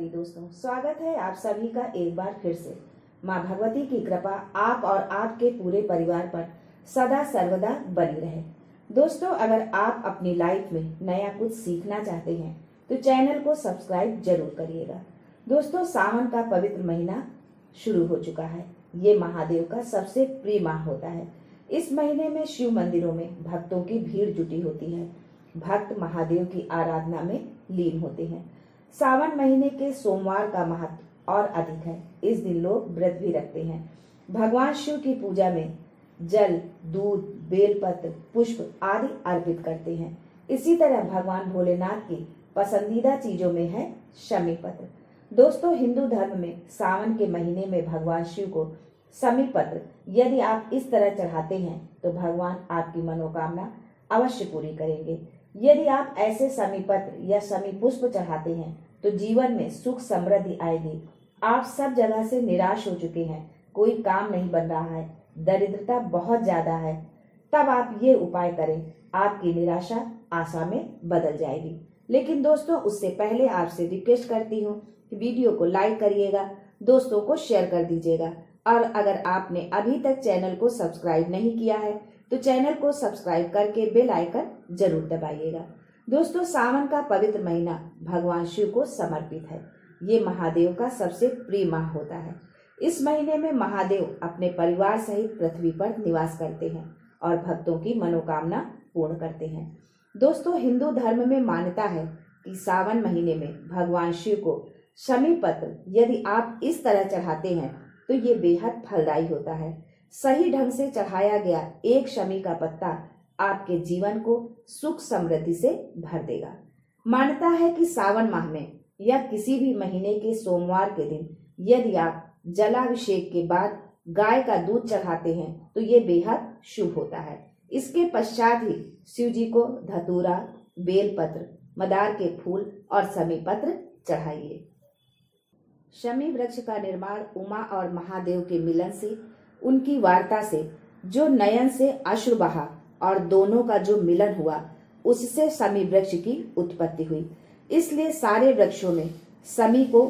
सभी दोस्तों, स्वागत है आप सभी का एक बार फिर से। माँ भगवती की कृपा आप और आपके पूरे परिवार पर सदा सर्वदा बनी रहे। दोस्तों, अगर आप अपनी लाइफ में नया कुछ सीखना चाहते हैं तो चैनल को सब्सक्राइब जरूर करिएगा। दोस्तों, सावन का पवित्र महीना शुरू हो चुका है। ये महादेव का सबसे प्रिय माह होता है। इस महीने में शिव मंदिरों में भक्तों की भीड़ जुटी होती है। भक्त महादेव की आराधना में लीन होते हैं। सावन महीने के सोमवार का महत्व और अधिक है। इस दिन लोग व्रत भी रखते हैं। भगवान शिव की पूजा में जल, दूध, बेलपत्र, पुष्प आदि अर्पित करते हैं। इसी तरह भगवान भोलेनाथ की पसंदीदा चीजों में है शमी पत्र। दोस्तों, हिंदू धर्म में सावन के महीने में भगवान शिव को शमी पत्र यदि आप इस तरह चढ़ाते हैं तो भगवान आपकी मनोकामना अवश्य पूरी करेंगे। यदि आप ऐसे शमी पत्र या शमी पुष्प चढ़ाते हैं तो जीवन में सुख समृद्धि आएगी। आप सब जगह से निराश हो चुके हैं, कोई काम नहीं बन रहा है, दरिद्रता बहुत ज्यादा है, तब आप ये उपाय करें, आपकी निराशा आशा में बदल जाएगी। लेकिन दोस्तों, उससे पहले आपसे रिक्वेस्ट करती हूँ कि वीडियो को लाइक करिएगा, दोस्तों को शेयर कर दीजिएगा, और अगर आपने अभी तक चैनल को सब्सक्राइब नहीं किया है तो चैनल को सब्सक्राइब करके बेल आइकन जरूर दबाइएगा। दोस्तों, सावन का पवित्र महीना भगवान शिव को समर्पित है। ये महादेव का सबसे प्रिय माह होता है। इस महीने में महादेव अपने परिवार सहित पृथ्वी पर निवास करते हैं और भक्तों की मनोकामना पूर्ण करते हैं। दोस्तों, हिंदू धर्म में मान्यता है कि सावन महीने में भगवान शिव को शमी पत्र यदि आप इस तरह चढ़ाते हैं तो ये बेहद फलदायी होता है। सही ढंग से चढ़ाया गया एक शमी का पत्ता आपके जीवन को सुख समृद्धि से भर देगा। मान्यता है कि सावन माह में या किसी भी महीने के सोमवार के दिन यदि आप जलाभिषेक के बाद गाय का दूध चढ़ाते हैं तो ये बेहद शुभ होता है। इसके पश्चात ही शिव जी को धतूरा, बेलपत्र, मदार के फूल और शमी पत्र चढ़ाइए। शमी वृक्ष का निर्माण उमा और महादेव के मिलन से, उनकी वार्ता से जो नयन से अश्रु बहा और दोनों का जो मिलन हुआ, उससे शमी वृक्ष की उत्पत्ति हुई। इसलिए सारे वृक्षों में शमी को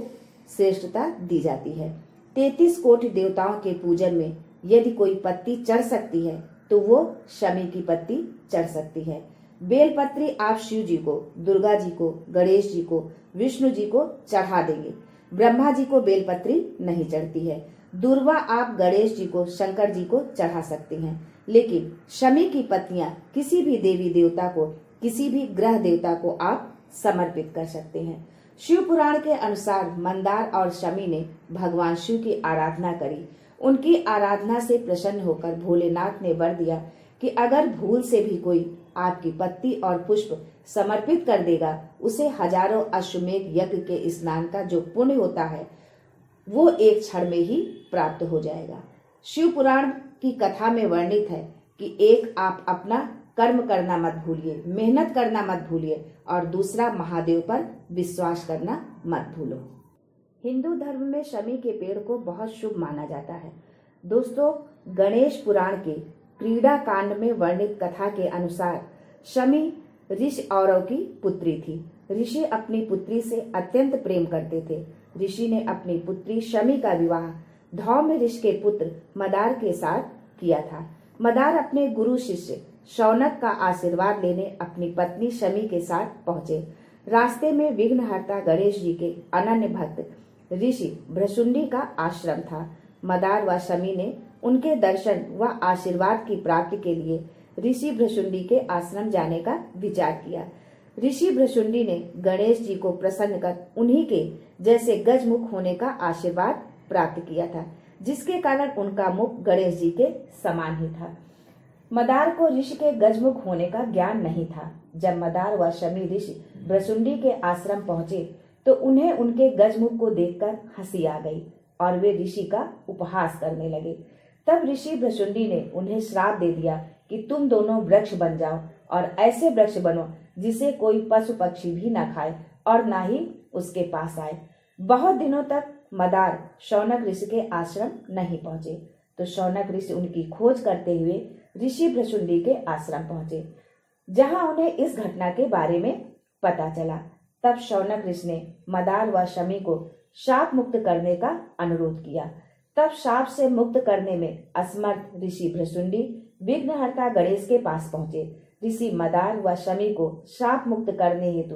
श्रेष्ठता दी जाती है। 33 कोटि देवताओं के पूजन में यदि कोई पत्ती चढ़ सकती है तो वो शमी की पत्ती चढ़ सकती है। बेलपत्री आप शिव जी को, दुर्गा जी को, गणेश जी को, विष्णु जी को चढ़ा देंगे। ब्रह्मा जी को बेलपत्री नहीं चढ़ती है। दूर्वा आप गणेश जी को, शंकर जी को चढ़ा सकते हैं, लेकिन शमी की पत्तियां किसी भी देवी देवता को, किसी भी ग्रह देवता को आप समर्पित कर सकते हैं। शिव पुराण के अनुसार मंदार और शमी ने भगवान शिव की आराधना करी। उनकी आराधना से प्रसन्न होकर भोलेनाथ ने वर दिया कि अगर भूल से भी कोई आपकी पत्ती और पुष्प समर्पित कर देगा, उसे हजारों अश्वमेघ यज्ञ के स्नान का जो पुण्य होता है वो एक क्षण में ही प्राप्त हो जाएगा। शिव पुराण की कथा में वर्णित है कि एक, आप अपना कर्म करना मत भूलिए, मेहनत करना मत भूलिए, और दूसरा, महादेव पर विश्वास करना मत भूलो। हिंदू धर्म में शमी के पेड़ को बहुत शुभ माना जाता है। दोस्तों, गणेश पुराण के क्रीड़ा कांड में वर्णित कथा के अनुसार शमी ऋषि औरव की पुत्री थी। ऋषि अपनी पुत्री से अत्यंत प्रेम करते थे। ऋषि ने अपनी पुत्री शमी का विवाह धौम्य ऋषि के पुत्र मदार के साथ किया था। मदार अपने गुरु शिष्य शौनक का आशीर्वाद लेने अपनी पत्नी शमी के साथ पहुंचे। रास्ते में विघ्नहर्ता गणेश जी के अनन्य भक्त ऋषि भृशुंडी का आश्रम था। मदार व शमी ने उनके दर्शन व आशीर्वाद की प्राप्ति के लिए ऋषि भृशुंडी के आश्रम जाने का विचार किया। ऋषि भृशुंडी ने गणेश जी को प्रसन्न कर उन्हीं के जैसे गजमुख होने का आशीर्वाद प्राप्त किया था, जिसके कारण उनका मुख गणेश जी के समान ही था। मदार को ऋषि के गजमुख होने का ज्ञान नहीं था। जब मदार व शमी ऋषि भृशुंडी के आश्रम पहुंचे तो उन्हें उनके गजमुख को देखकर हंसी आ गई और वे ऋषि का उपहास करने लगे। तब ऋषि भृशुंडी ने उन्हें श्राप दे दिया कि तुम दोनों वृक्ष बन जाओ और ऐसे वृक्ष बनो जिसे कोई पशु पक्षी भी न खाए और न ही उसके पास आए। बहुत दिनों तक मदार शौनक ऋषि के आश्रम नहीं पहुंचे तो शौनक ऋषि उनकी खोज करते हुए ऋषि भृशुंडी के आश्रम पहुंचे, जहां उन्हें इस घटना के बारे में पता चला। तब शौनक ऋषि ने मदार व शमी को शाप मुक्त करने का अनुरोध किया। तब शाप से मुक्त करने में असमर्थ ऋषि भृशुंडी विघ्नहर्ता गणेश के पास पहुंचे। ऋषि मदार व शमी को शाप मुक्त करने हेतु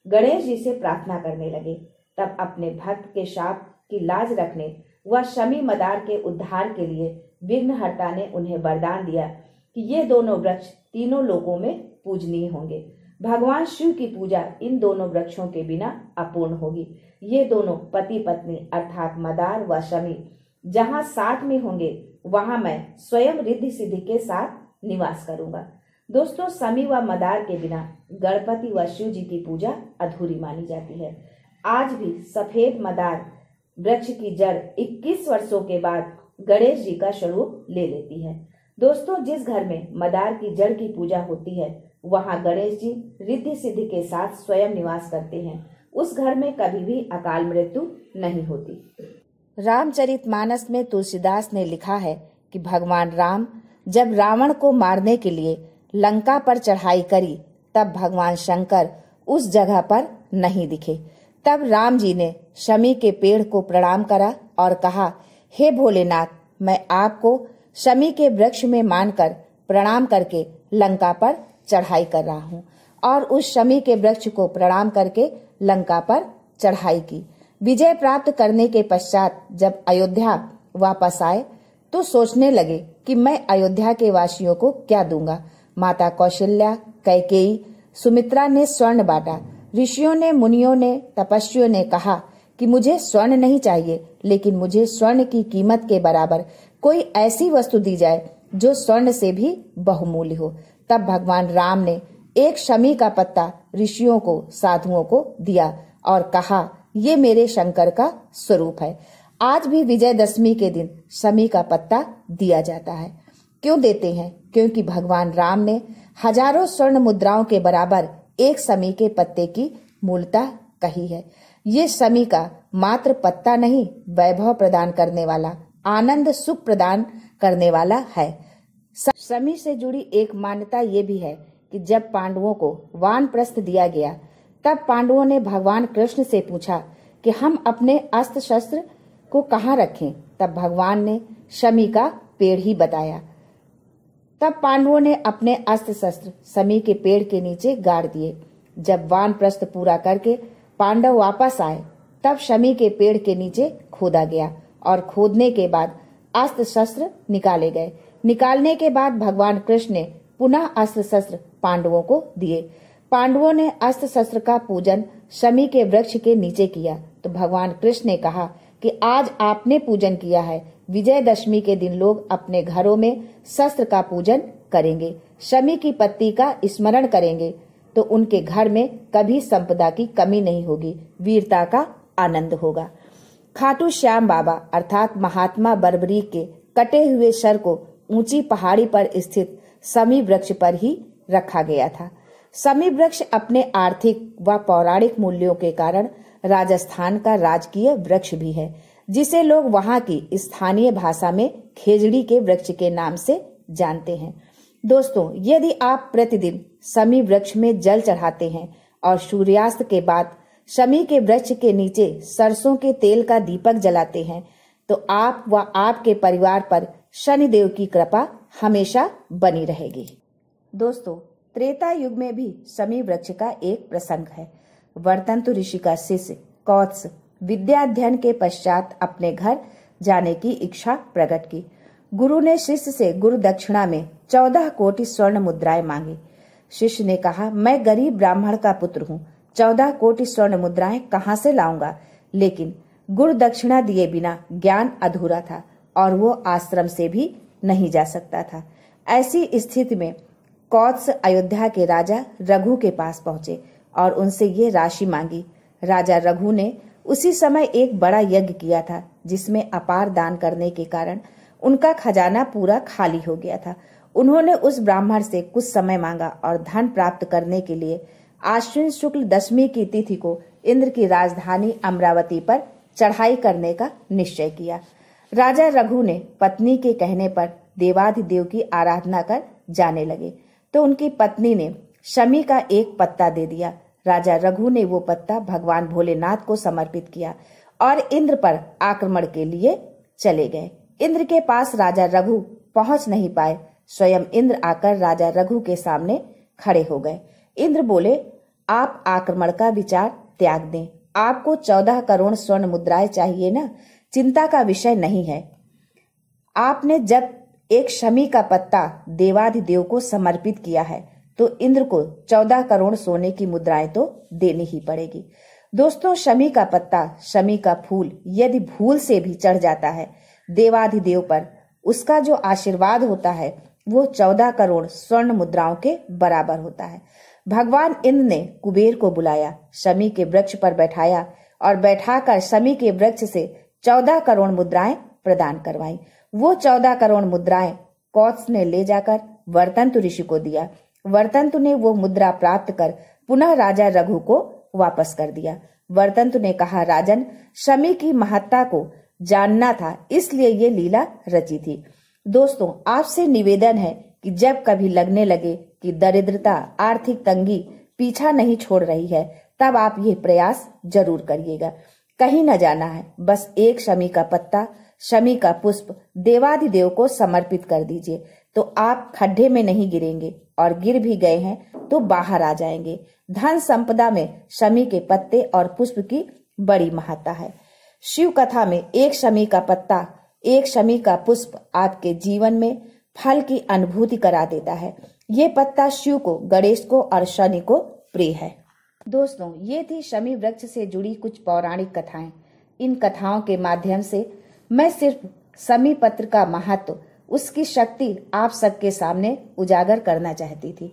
गणेश जी से प्रार्थना करने लगे। तब अपने भक्त के शाप की लाज रखने व शमी मदार के उद्धार के लिए विघ्नहर्ता ने उन्हें वरदान दिया कि ये दोनों वृक्ष तीनों लोकों में पूजनीय होंगे। भगवान शिव की पूजा इन दोनों वृक्षों के बिना अपूर्ण होगी। ये दोनों पति पत्नी अर्थात मदार व शमी जहाँ साथ में होंगे वहां मैं स्वयं रिद्धि सिद्धि के साथ निवास करूंगा। दोस्तों, शमी व मदार के बिना गणपति व शिव जी की पूजा अधूरी मानी जाती है। आज भी सफेद मदार वृक्ष की जड़ 21 वर्षों के बाद गणेश जी का स्वरूप ले लेती है। दोस्तों, जिस घर में मदार की जड़ की पूजा होती है वहां गणेश जी रिद्धि सिद्धि के साथ स्वयं निवास करते हैं। उस घर में कभी भी अकाल मृत्यु नहीं होती। रामचरितमानस में तुलसीदास ने लिखा है कि भगवान राम जब रावण को मारने के लिए लंका पर चढ़ाई करी तब भगवान शंकर उस जगह पर नहीं दिखे। तब राम जी ने शमी के पेड़ को प्रणाम करा और कहा, हे भोलेनाथ, मैं आपको शमी के वृक्ष में मानकर प्रणाम करके लंका पर चढ़ाई कर रहा हूँ। और उस शमी के वृक्ष को प्रणाम करके लंका पर चढ़ाई की। विजय प्राप्त करने के पश्चात जब अयोध्या वापस आए तो सोचने लगे कि मैं अयोध्या के वासियों को क्या दूंगा। माता कौशल्या, कैकेयी, सुमित्रा ने स्वर्ण बांटा। ऋषियों ने, मुनियों ने, तपस्वियों ने कहा कि मुझे स्वर्ण नहीं चाहिए, लेकिन मुझे स्वर्ण की कीमत के बराबर कोई ऐसी वस्तु दी जाए जो स्वर्ण से भी बहुमूल्य हो। तब भगवान राम ने एक शमी का पत्ता ऋषियों को, साधुओं को दिया और कहा, ये मेरे शंकर का स्वरूप है। आज भी विजयदशमी के दिन शमी का पत्ता दिया जाता है। क्यों देते हैं? क्योंकि भगवान राम ने हजारों स्वर्ण मुद्राओं के बराबर एक शमी के पत्ते की मूलता कही है। ये शमी का मात्र पत्ता नहीं, वैभव प्रदान करने वाला, आनंद सुख प्रदान करने वाला है। शमी से जुड़ी एक मान्यता ये भी है कि जब पांडवों को वानप्रस्थ दिया गया तब पांडवों ने भगवान कृष्ण से पूछा कि हम अपने अस्त्र शस्त्र को कहाँ रखें। तब भगवान ने शमी का पेड़ ही बताया। तब पांडवों ने अपने अस्त्र शस्त्र शमी के पेड़ के नीचे गाड़ दिए। जब वानप्रस्थ पूरा करके पांडव वापस आए तब शमी के पेड़ के नीचे खोदा गया और खोदने के बाद अस्त्र शस्त्र निकाले गए। निकालने के बाद भगवान कृष्ण ने पुनः अस्त्र शस्त्र पांडवों को दिए। पांडवों ने अस्त्र शस्त्र का पूजन शमी के वृक्ष के नीचे किया तो भगवान कृष्ण ने कहा कि आज आपने पूजन किया है, विजयदशमी के दिन लोग अपने घरों में शस्त्र का पूजन करेंगे, शमी की पत्ती का स्मरण करेंगे तो उनके घर में कभी संपदा की कमी नहीं होगी, वीरता का आनंद होगा। खाटू श्याम बाबा अर्थात महात्मा बर्बरीक के कटे हुए सर को ऊंची पहाड़ी पर स्थित शमी वृक्ष पर ही रखा गया था। शमी वृक्ष अपने आर्थिक व पौराणिक मूल्यों के कारण राजस्थान का राजकीय वृक्ष भी है, जिसे लोग वहां की स्थानीय भाषा में खेजड़ी के वृक्ष के नाम से जानते हैं। दोस्तों, यदि आप प्रतिदिन शमी वृक्ष में जल चढ़ाते हैं और सूर्यास्त के बाद शमी के वृक्ष के नीचे सरसों के तेल का दीपक जलाते हैं तो आप व आपके परिवार पर शनिदेव की कृपा हमेशा बनी रहेगी। दोस्तों, त्रेता युग में भी शमी वृक्ष का एक प्रसंग है। वर्तंतु ऋषि का शिष्य कौत्स विद्या अध्ययन के पश्चात अपने घर जाने की इच्छा प्रकट की। गुरु ने शिष्य से गुरु दक्षिणा में 14 कोटि स्वर्ण मुद्राएं मांगी। शिष्य ने कहा, मैं गरीब ब्राह्मण का पुत्र हूँ, 14 कोटि स्वर्ण मुद्राएं कहाँ से लाऊंगा। लेकिन गुरु दक्षिणा दिए बिना ज्ञान अधूरा था और वो आश्रम से भी नहीं जा सकता था। ऐसी स्थिति में कौत्स अयोध्या के राजा रघु के पास पहुंचे और उनसे ये राशि मांगी। राजा रघु ने उसी समय एक बड़ा यज्ञ किया था जिसमें अपार दान करने के कारण उनका खजाना पूरा खाली हो गया था। उन्होंने उस ब्राह्मण से कुछ समय मांगा और धन प्राप्त करने के लिए आश्विन शुक्ल दशमी की तिथि को इंद्र की राजधानी अमरावती पर चढ़ाई करने का निश्चय किया। राजा रघु ने पत्नी के कहने पर देवाधिदेव की आराधना कर जाने लगे तो उनकी पत्नी ने शमी का एक पत्ता दे दिया। राजा रघु ने वो पत्ता भगवान भोलेनाथ को समर्पित किया और इंद्र पर आक्रमण के लिए चले गए। इंद्र के पास राजा रघु पहुंच नहीं पाए। स्वयं इंद्र आकर राजा रघु के सामने खड़े हो गए। इंद्र बोले, आप आक्रमण का विचार त्याग दें। आपको 14 करोड़ स्वर्ण मुद्राएं चाहिए ना, चिंता का विषय नहीं है। आपने जब एक शमी का पत्ता देवाधिदेव को समर्पित किया है तो इंद्र को 14 करोड़ सोने की मुद्राएं तो देनी ही पड़ेगी। दोस्तों, शमी का पत्ता, शमी का फूल यदि भूल से भी चढ़ जाता है देवाधिदेव पर, उसका जो आशीर्वाद होता है वो 14 करोड़ स्वर्ण मुद्राओं के बराबर होता है। भगवान इंद्र ने कुबेर को बुलाया, शमी के वृक्ष पर बैठाया और बैठाकर शमी के वृक्ष से 14 करोड़ मुद्राएं प्रदान करवाई। वो 14 करोड़ मुद्राएं कौत्स ने ले जाकर वर्तंतु ऋषि को दिया। वर्तंतु ने वो मुद्रा प्राप्त कर पुनः राजा रघु को वापस कर दिया। वर्तंतु ने कहा, राजन, शमी की महत्ता को जानना था, इसलिए ये लीला रची थी। दोस्तों, आपसे निवेदन है कि जब कभी लगने लगे कि दरिद्रता, आर्थिक तंगी पीछा नहीं छोड़ रही है, तब आप ये प्रयास जरूर करिएगा। कहीं न जाना है, बस एक शमी का पत्ता, शमी का पुष्प देवाधिदेव को समर्पित कर दीजिए तो आप खड्डे में नहीं गिरेंगे, और गिर भी गए हैं तो बाहर आ जाएंगे। धन संपदा में शमी के पत्ते और पुष्प की बड़ी महत्ता है। शिव कथा में एक शमी का पत्ता, एक शमी का पुष्प आपके जीवन में फल की अनुभूति करा देता है। ये पत्ता शिव को, गणेश को और शनि को प्रिय है। दोस्तों, ये थी शमी वृक्ष से जुड़ी कुछ पौराणिक कथाएं। इन कथाओं के माध्यम से मैं सिर्फ शमी पत्र का महत्व, उसकी शक्ति आप सबके सामने उजागर करना चाहती थी।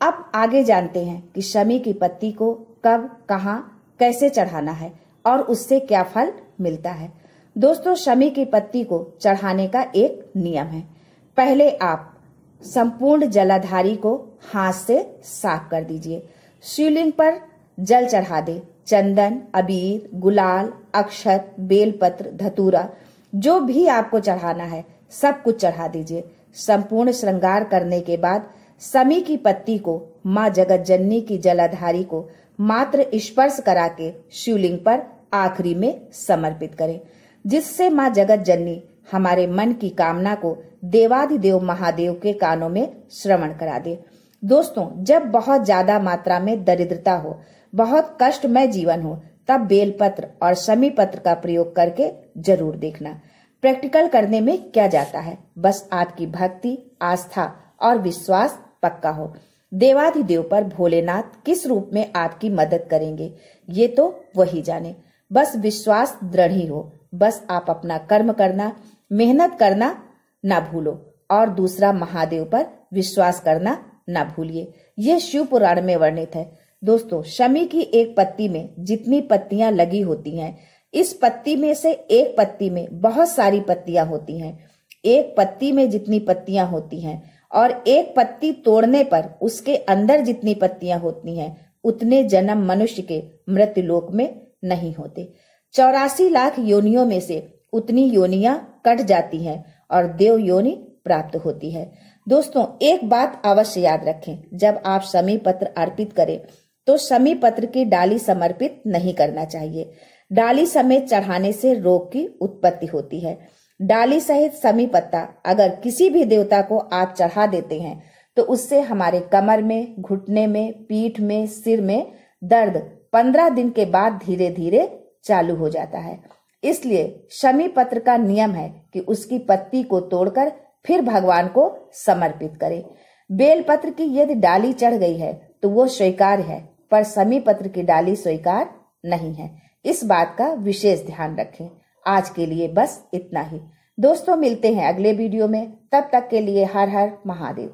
अब आगे जानते हैं कि शमी की पत्ती को कब, कहां, कैसे चढ़ाना है और उससे क्या फल मिलता है। दोस्तों, शमी की पत्ती को चढ़ाने का एक नियम है। पहले आप संपूर्ण जलाधारी को हाथ से साफ कर दीजिए। शिवलिंग पर जल चढ़ा दे। चंदन, अबीर, गुलाल, अक्षत, बेलपत्र, धतूरा, जो भी आपको चढ़ाना है सब कुछ चढ़ा दीजिए। संपूर्ण श्रृंगार करने के बाद शमी की पत्ती को माँ जगत जननी की जलाधारी को मात्र स्पर्श करा के शिवलिंग पर आखिरी में समर्पित करें, जिससे माँ जगत जननी हमारे मन की कामना को देवाधिदेव महादेव के कानों में श्रवण करा दे। दोस्तों, जब बहुत ज्यादा मात्रा में दरिद्रता हो, बहुत कष्टमय जीवन हो, तब बेलपत्र और शमी पत्र का प्रयोग करके जरूर देखना। प्रैक्टिकल करने में क्या जाता है, बस आपकी भक्ति, आस्था और विश्वास पक्का हो। देवाधिदेव पर भोलेनाथ किस रूप में आपकी मदद करेंगे ये तो वही जाने। बस विश्वास दृढ़ ही हो। बस आप अपना कर्म करना, मेहनत करना ना भूलो और दूसरा महादेव पर विश्वास करना ना भूलिए। ये शिव पुराण में वर्णित है। दोस्तों, शमी की एक पत्ती में जितनी पत्तियां लगी होती हैं, इस पत्ती में से एक पत्ती में बहुत सारी पत्तियां होती हैं। एक पत्ती में जितनी पत्तियां होती हैं और एक पत्ती तोड़ने पर उसके अंदर जितनी पत्तियां होती हैं, उतने जन्म मनुष्य के मृत्यु लोक में नहीं होते। 84 लाख योनियों में से उतनी योनियां कट जाती हैं और देव योनि प्राप्त होती है। दोस्तों, एक बात अवश्य याद रखें, जब आप शमी पत्र अर्पित करें तो शमी पत्र की डाली समर्पित नहीं करना चाहिए। डाली समेत चढ़ाने से रोग की उत्पत्ति होती है। डाली सहित शमी पत्ता अगर किसी भी देवता को आप चढ़ा देते हैं तो उससे हमारे कमर में, घुटने में, पीठ में, सिर में दर्द 15 दिन के बाद धीरे धीरे चालू हो जाता है। इसलिए शमी पत्र का नियम है कि उसकी पत्ती को तोड़कर फिर भगवान को समर्पित करें। बेलपत्र की यदि डाली चढ़ गई है तो वो स्वीकार है, पर शमी पत्र की डाली स्वीकार नहीं है। इस बात का विशेष ध्यान रखें। आज के लिए बस इतना ही। दोस्तों, मिलते हैं अगले वीडियो में। तब तक के लिए हर हर महादेव।